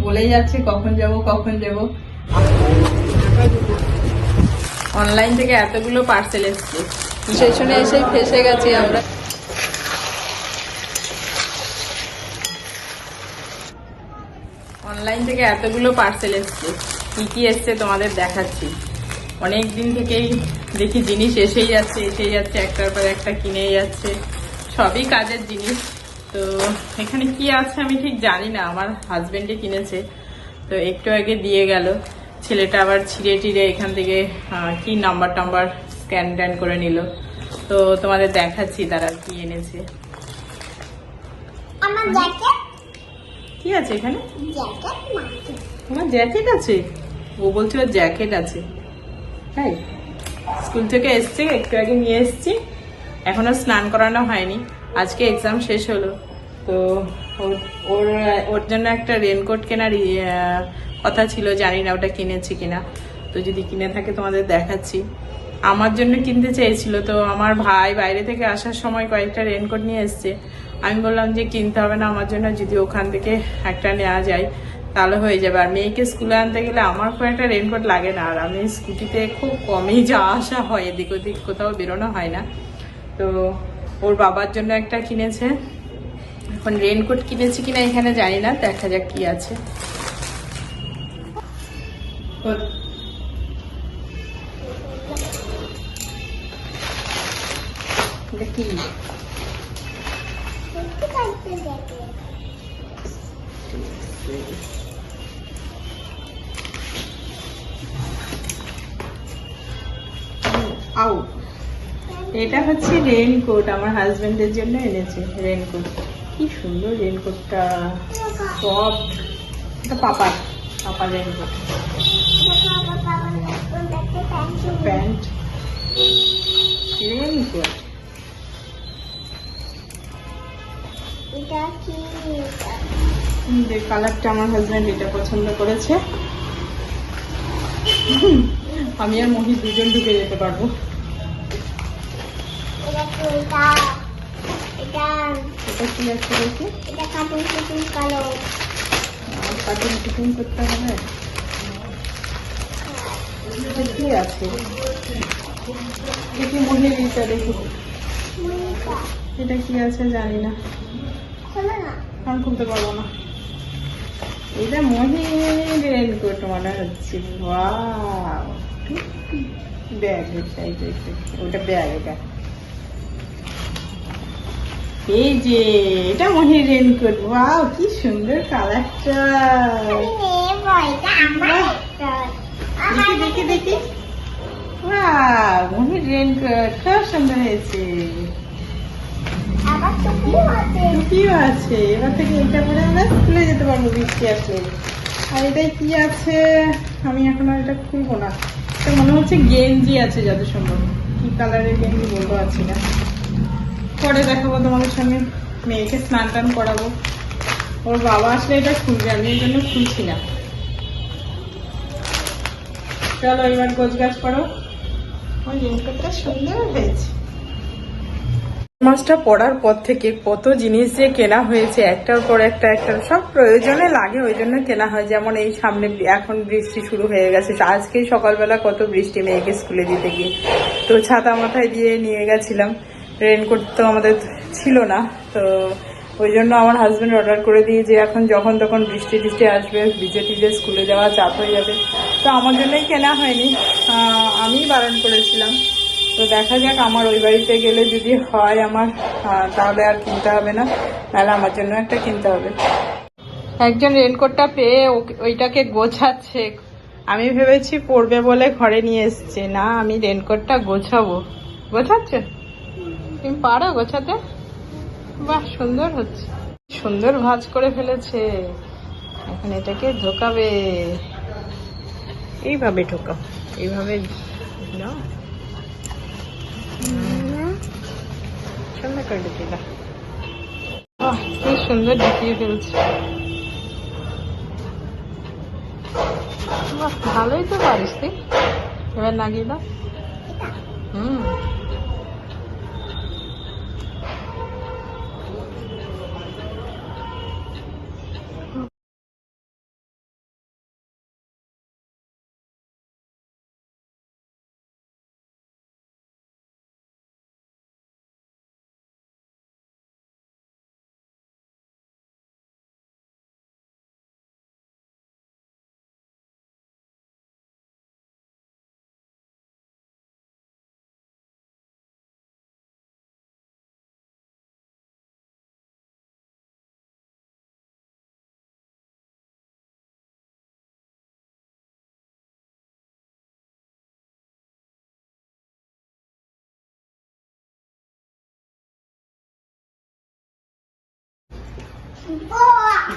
বলেই যাচ্ছে কখন যাব কখন যাব। অনলাইন থেকে এতগুলো পার্সেল এসছে, স্টেশনে এসেই ফেসে গেছি আমরা। অনলাইন থেকে এতগুলো পার্সেল এসছে, কি কি এসছে তোমাদের দেখাচ্ছি। অনেক দিন থেকেই দেখি জিনিস এসেই যাচ্ছে একটার পর একটা কিনেই যাচ্ছে, সবই কাজের জিনিস। তো এখানে কি আছে আমি ঠিক জানি না, আমার হাজবেন্ডে কিনেছে, তো একটু আগে দিয়ে গেল। ছেলেটা আবার ছিঁড়ে টিড়ে এখান থেকে কি নাম্বার টাম্বার স্ক্যান ট্যান করে নিল। তো তোমাদের দেখাচ্ছি তারা কি এনেছে। কি আছে এখানে? তোমার জ্যাকেট আছে? ও বলছে ওর জ্যাকেট আছে। তাই স্কুল থেকে এসছে, একটু আগে নিয়ে এসছি, এখনো স্নান করানো হয়নি, আজকে এক্সাম শেষ হলো। তো ওর জন্য একটা রেনকোট কেনার কথা ছিল, জানি না ওটা কিনেছি কিনা, তো যদি কিনে থাকে তোমাদের দেখাচ্ছি। আমার জন্য কিনতে চেয়েছিল, তো আমার ভাই বাইরে থেকে আসার সময় কয়েকটা রেনকোট নিয়ে এসছে। আমি বললাম যে কিনতে হবে না আমার জন্য, যদি ওখান থেকে একটা নেওয়া যায় তাহলে হয়ে যাবে। আর মেয়েকে স্কুলে আনতে গেলে আমার খুব একটা রেনকোট লাগে না, আর আমি স্কুটিতে খুব কমই যাওয়া আসা হয়, এদিক ওদিক কোথাও বেরোনো হয় না। তো ওর বাবার জন্য একটা কিনেছে, এখন রেনকোট কিনেছি কিনা এখানে জানি না, দেখা যাক কি আছে। কি এটা হচ্ছে রেনকোট, আমার হাজবেন্ডের জন্য এনেছে রেনকোট। কি সুন্দর রেনকোটটা, সফট। এটা পাপার রেনকোট, প্যান্ট রেনকোট। কালারটা আমার হাজবেন্ড এটা পছন্দ করেছে, আমি আর মহি দুজন ঢুকে যেতে পারবো। এটা কি আছে দেখি, কাটিং কুটিং করতে হবে। কি আছে দেখি, মহির এটা দেখি, এটা কি আছে জানি না, আমি খুলতে পারবো না। এটা মহির রেনকোট মনে হচ্ছে। ওয়াও, ব্যাগ, ওটা ব্যাগ। এটা এই যে এটা মহির রেনকোট। ওয়াও, কি সুন্দর কালারটা। দেখি দেখি, ওয়াও, মহির রেনকোট খুব সুন্দর হয়েছে। টুপিও আছে, এবার থেকে এটা পরে আমরা স্কুলে যেতে পারবো বৃষ্টি আসলে। আর এটাই কি আছে আমি এখন আর এটা খুলবো না, এটা মনে হচ্ছে গেঞ্জি আছে যত সম্ভব, কি কালারের গেঞ্জি বলতে পারছি না, পরে দেখাবো তোমাদের সঙ্গে। মেয়েকে স্নান টান করাবো, ওর বাবা আসলে এটা খুলবে, আমি এর জন্য খুলছি না। চলো এবার গোছ গাছ করো। ওই রেনকোটটা সুন্দর হয়েছে। মাসটা পড়ার পর থেকে কত জিনিস যে কেনা হয়েছে, একটার পর একটা সব প্রয়োজনে লাগে, ওই জন্য কেনা হয়। যেমন এই সামনে এখন বৃষ্টি শুরু হয়ে গেছে, আজকেই সকালবেলা কত বৃষ্টি মেয়েকে স্কুলে দিতে গিয়ে, তো ছাতা মাথায় দিয়ে নিয়ে গেছিলাম। রেনকোট তো আমাদের ছিল না, তো ওই জন্য আমার হাজব্যান্ড অর্ডার করে দিয়ে যে এখন যখন তখন বৃষ্টি টিষ্টি আসবে, ভিজে টিজে স্কুলে যাওয়া চাপ হয়ে যাবে, তো আমার জন্যই কেনা হয়নি, আমি বারণ করেছিলাম। তো দেখা যাক, আমার ওই বাড়িতে গেলে যদি হয় আমার, তাহলে আর কিনতে হবে না, তাহলে আমার জন্য একটা কিনতে হবে। একজন রেনকোটটা পেয়ে ওইটাকে গোছাচ্ছে, আমি ভেবেছি পরবে বলে ঘরে নিয়ে এসছে, না আমি রেনকোটটা গোছাবো। গোছাচ্ছে? তুমি পারো গোছাতে? বাহ, সুন্দর হচ্ছে, সুন্দর ভাঁজ করে ফেলেছে। এখন এটাকে ঢোকাবে, এইভাবে ঢোকাও, এইভাবে না, সুন্দর করে ঢুকিয়ে দাও। কি সুন্দর ঢুকিয়ে ফেলছে, ভালোই তো পারিস তুই। এবার লাগিয়ে দাও।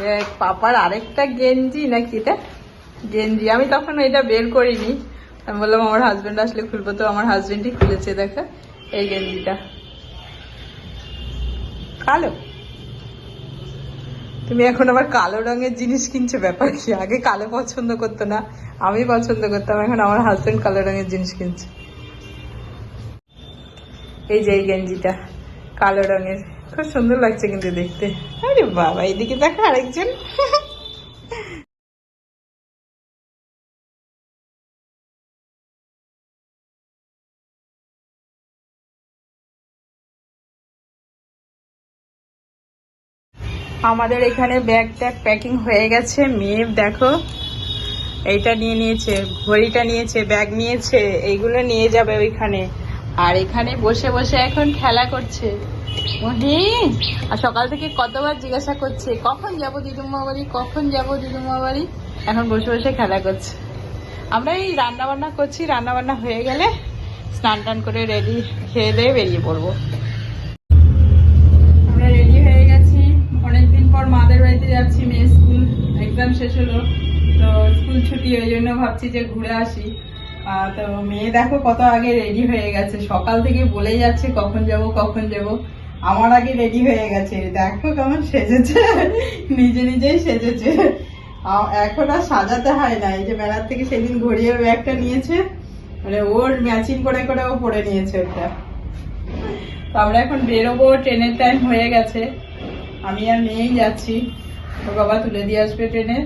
দেখ পাপার আরেকটা গেঞ্জি নাকি এটা গেঞ্জি, আমি তখন এটা বের করিনি, আমি বললাম আমার হাজবেন্ড আসলে খুলবো, তো আমার হাজবেন্ডই খুলেছে। দেখো এই গেঞ্জিটা কালো, তুমি এখন আবার কালো রঙের জিনিস কিনছো, ব্যাপার কি? আগে কালো পছন্দ করতো না, আমি পছন্দ করতাম, এখন আমার হাজবেন্ড কালো রঙের জিনিস কিনছে। এই যে এই গেঞ্জিটা কালো রঙের, খুব সুন্দর লাগছে কিন্তু দেখতে। আরে বাবা, এদিকে দেখো আরেকজন। আমাদের এখানে ব্যাগ ট্যাগ প্যাকিং হয়ে গেছে। মেয়ে দেখো এইটা নিয়ে নিয়েছে, ঘড়িটা নিয়েছে, ব্যাগ নিয়েছে, এইগুলো নিয়ে যাবে ওইখানে। আর এখানে বসে বসে এখন খেলা করছে মহি। আর সকাল থেকে কতবার জিজ্ঞাসা করছে কখন যাব দিদুম্মা বাড়ি, কখন যাব দিদুম্মা বাড়ি। এখন বসে বসে খেলা করছে। আমরা এই রান্না বান্না করছি, রান্না বান্না হয়ে গেলে স্নান টান করে রেডি খেয়ে দিয়ে বেরিয়ে পড়বো। আমরা রেডি হয়ে গেছি, অনেকদিন পর মাদের বাড়িতে যাচ্ছি। মেয়ে স্কুল এক্সাম শেষ হলো, তো স্কুল ছুটি, ওই জন্য ভাবছি যে ঘুরে আসি। তো মেয়ে দেখো কত আগে রেডি হয়ে গেছে, সকাল থেকে বলেই যাচ্ছে কখন যাব কখন যাব। আমার আগে রেডি হয়ে গেছে, দেখো কেমন সেজেছে, নিজে নিজেই সেজেছে। এখন আর সাজাতে হয় না। এই যে মেলার থেকে সেদিন ঘড়িয়ে ব্যাগটা নিয়েছে, মানে ওর ম্যাচিং করে করে ও পরে নিয়েছে ওটা। তো আমরা এখন বেরোবো, ট্রেনের টাইম হয়ে গেছে, আমি আর মেয়েই যাচ্ছি। ওর বাবা তুলে দিয়ে আসবে ট্রেনে।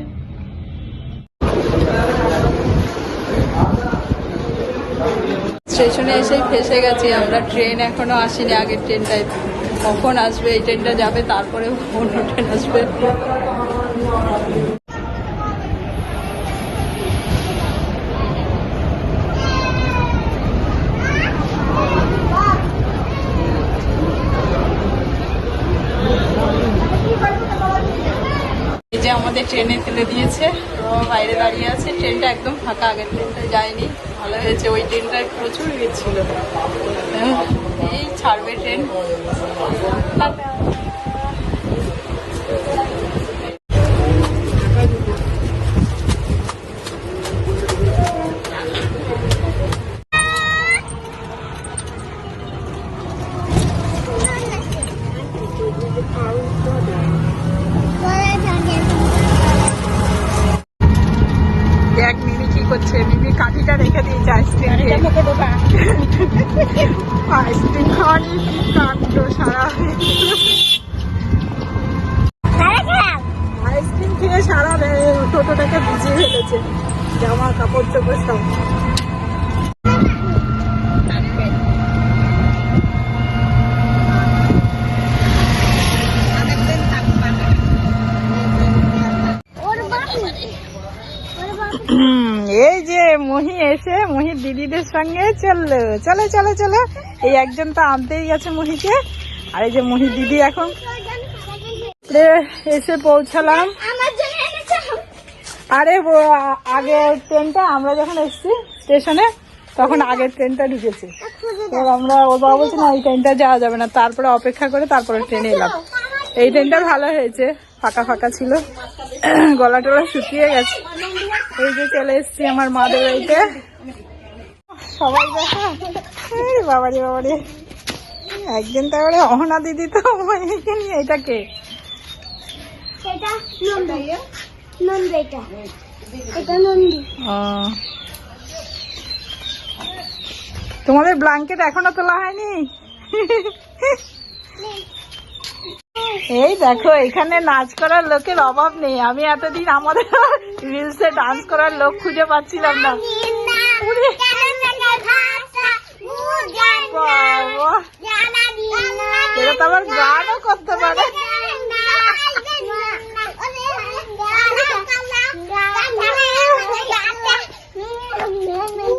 স্টেশনে এসেই ফেসে গেছি আমরা, ট্রেন এখনো আসেনি। আগের ট্রেনটায় কখন আসবে, এই ট্রেনটা যাবে তারপরে অন্য ট্রেন আসবে। এই যে আমাদের ট্রেনে ফেলে দিয়েছে, তো বাইরে দাঁড়িয়ে আছে। ট্রেনটা একদম ফাঁকা, আগের ট্রেনটায় যায়নি, ভালো হয়েছে। ওই ট্রেনটায় প্রচুর ভিড় ছিল। এই ছাড়বে ট্রেন। দেখ মিমি কি করছে, মিমি কাঠিটা রেখে দিয়েছে আইসক্রিম। আইসক্রিম খাওয়ানি কাণ্ড সারা, আইসক্রিম খেয়ে সারা টোটোটাকে ভিজিয়ে ফেলেছে, জামা কাপড় চোপড় সব। এই যে মহি এসে মহির দিদিদের সঙ্গে চললো, চলো চলো চলো। এই একজন তো আনতেই গেছে মহিকে, আর এই যে মহির দিদি এখন এসে পৌঁছালাম। আরে আগের ট্রেনটা আমরা যখন এসছি স্টেশনে, তখন আগের ট্রেনটা ঢুকেছে। এবার আমরা ওর বাবা বলছি না এই ট্রেনটা যাওয়া যাবে না, তারপরে অপেক্ষা করে তারপরে ট্রেনে এলাম। এই ট্রেনটা ভালো হয়েছে, ফাঁকা ফাঁকা ছিল, গলা টলা শুকিয়ে গেছে। এই যে চলে এসছি আমার মাদের বাড়িতে, সবাই দেখা। বাবারি বাবারি, একদিন তারপরে অহনা দিদি তো নিয়ে। এটাকে তোমাদের ব্ল্যাঙ্কেট এখনো তোলা হয়নি? এই দেখো এখানে নাচ করার লোকের অভাব নেই। আমি এতদিন আমাদের রিলসে ডান্স করার লোক খুঁজে পাচ্ছিলাম না। এরা তো আবার গানও করতে পারে।